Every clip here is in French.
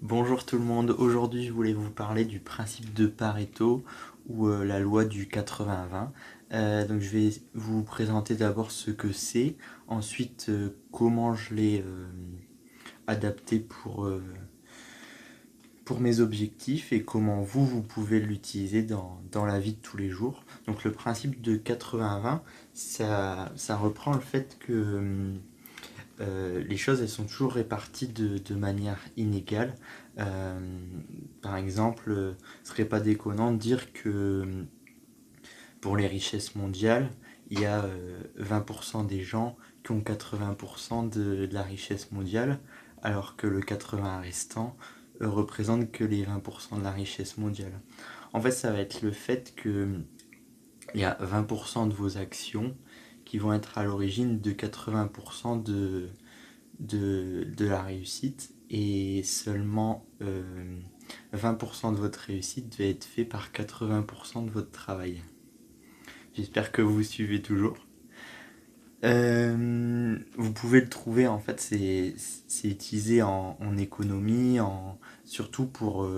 Bonjour tout le monde, aujourd'hui je voulais vous parler du principe de Pareto ou la loi du 80-20. Donc je vais vous présenter d'abord ce que c'est, ensuite comment je l'ai adapté pour mes objectifs et comment vous pouvez l'utiliser dans la vie de tous les jours. Donc le principe de 80-20, ça reprend le fait que les choses elles sont toujours réparties de manière inégale. Euh, Par exemple, ce serait pas déconnant de dire que pour les richesses mondiales, il y a 20% des gens qui ont 80% de la richesse mondiale, alors que le 80 restant représente que les 20% de la richesse mondiale. En fait, ça va être le fait que il y a 20% de vos actions qui vont être à l'origine de 80% de la réussite et seulement 20% de votre réussite va être fait par 80% de votre travail. J'espère que vous suivez toujours. Vous pouvez le trouver, en fait, c'est utilisé en économie, surtout pour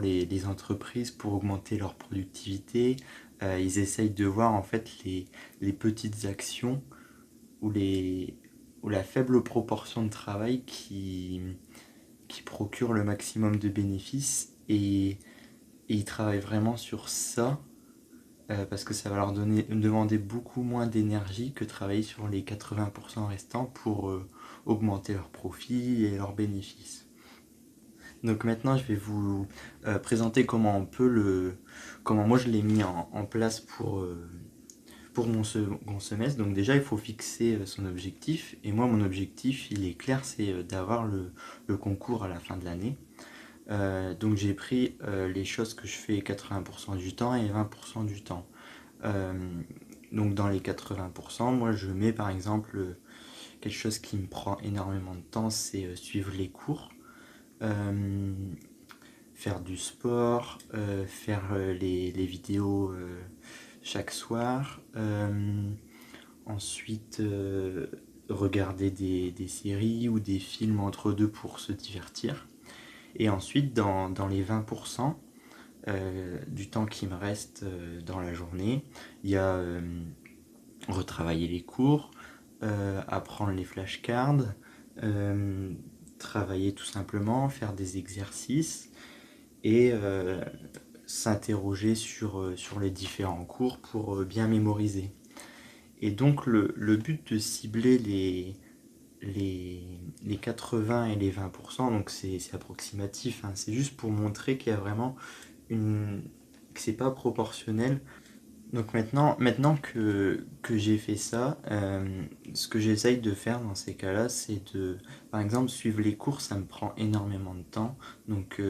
les entreprises, pour augmenter leur productivité. Ils essayent de voir en fait les petites actions ou, ou la faible proportion de travail qui procure le maximum de bénéfices et ils travaillent vraiment sur ça parce que ça va leur demander beaucoup moins d'énergie que travailler sur les 80% restants pour augmenter leurs profits et leurs bénéfices. Donc maintenant je vais vous présenter comment moi je l'ai mis en place pour mon second semestre. Donc déjà il faut fixer son objectif et moi mon objectif il est clair, c'est d'avoir le concours à la fin de l'année. Donc j'ai pris les choses que je fais 80% du temps et 20% du temps. Euh, donc dans les 80%, moi je mets par exemple quelque chose qui me prend énormément de temps, c'est suivre les cours, euh, faire du sport, faire les vidéos chaque soir, ensuite regarder des séries ou des films entre deux pour se divertir. Et ensuite dans les 20%, du temps qui me reste dans la journée, il y a retravailler les cours, apprendre les flashcards, euh, travailler tout simplement, faire des exercices et s'interroger sur les différents cours pour bien mémoriser. Et donc le but de cibler les 80 et les 20%, donc c'est approximatif, hein, c'est juste pour montrer qu'il y a vraiment une, que c'est pas proportionnel. Donc maintenant que j'ai fait ça, ce que j'essaye de faire dans ces cas-là, c'est par exemple, suivre les cours, ça me prend énormément de temps. Donc,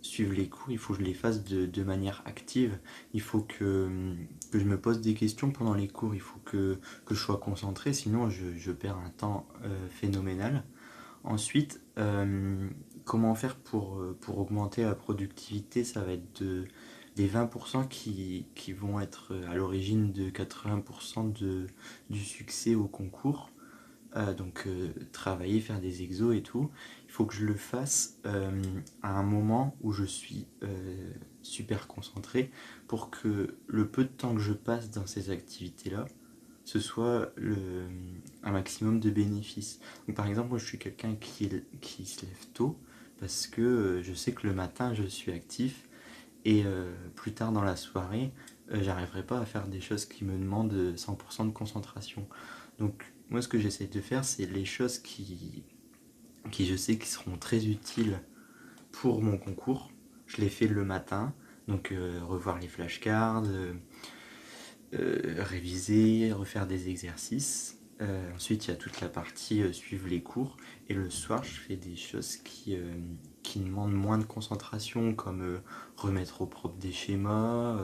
suivre les cours, il faut que je les fasse de manière active. Il faut que je me pose des questions pendant les cours. Il faut que je sois concentré, sinon je perds un temps phénoménal. Ensuite, comment faire pour augmenter la productivité? Ça va être des 20% qui vont être à l'origine de 80% du succès au concours. Donc travailler, faire des exos et tout. Il faut que je le fasse à un moment où je suis super concentré pour que le peu de temps que je passe dans ces activités-là, ce soit un maximum de bénéfices. Donc, par exemple, moi je suis quelqu'un qui se lève tôt parce que je sais que le matin je suis actif et plus tard dans la soirée, j'arriverai pas à faire des choses qui me demandent 100% de concentration. Donc moi ce que j'essaie de faire, c'est les choses qui je sais qui seront très utiles pour mon concours. Je les fais le matin, donc revoir les flashcards, réviser, refaire des exercices. Ensuite, il y a toute la partie suivre les cours. Et le soir, je fais des choses qui demandent moins de concentration, comme remettre au propre des schémas,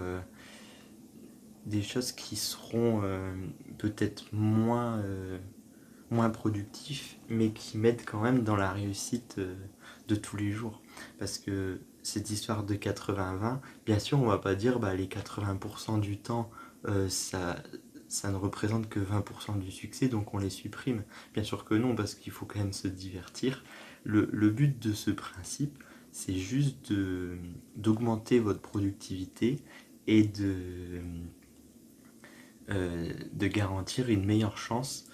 des choses qui seront peut-être moins productifs, mais qui m'aident quand même dans la réussite de tous les jours. Parce que cette histoire de 80-20, bien sûr, on va pas dire bah, les 80% du temps, ça ne représente que 20% du succès, donc on les supprime. Bien sûr que non, parce qu'il faut quand même se divertir. Le but de ce principe, c'est juste d'augmenter votre productivité et de garantir une meilleure chance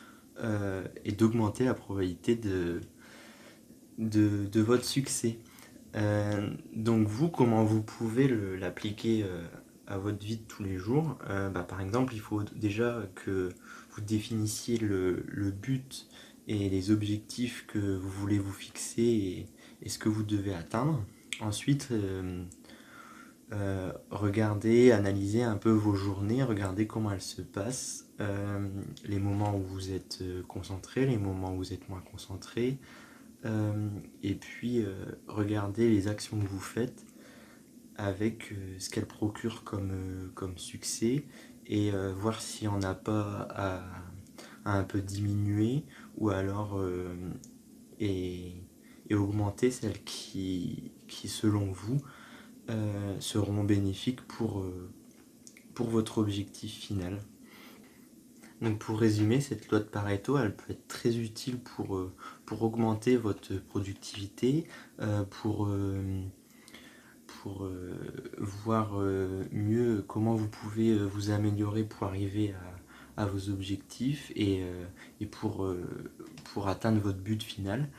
et d'augmenter la probabilité de votre succès. Donc vous, comment vous pouvez l'appliquer à votre vie de tous les jours? Par exemple, il faut déjà que vous définissiez le but et les objectifs que vous voulez vous fixer et ce que vous devez atteindre. Ensuite, regardez, analysez un peu vos journées, regardez comment elles se passent, les moments où vous êtes concentré, les moments où vous êtes moins concentré, et puis regardez les actions que vous faites avec ce qu'elles procurent comme succès et voir s'il n'y en a pas à un peu diminuer ou alors et, et augmenter celles qui selon vous seront bénéfiques pour votre objectif final. Donc pour résumer, cette loi de Pareto, elle peut être très utile pour augmenter votre productivité, pour voir mieux comment vous pouvez vous améliorer pour arriver à vos objectifs et pour atteindre votre but final.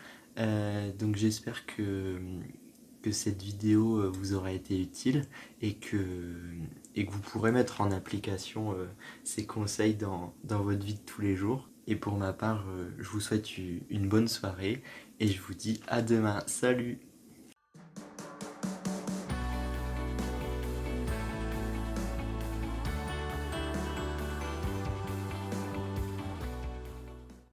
Donc j'espère que cette vidéo vous aura été utile et que vous pourrez mettre en application ces conseils dans votre vie de tous les jours. Et pour ma part, je vous souhaite une bonne soirée et je vous dis à demain. Salut!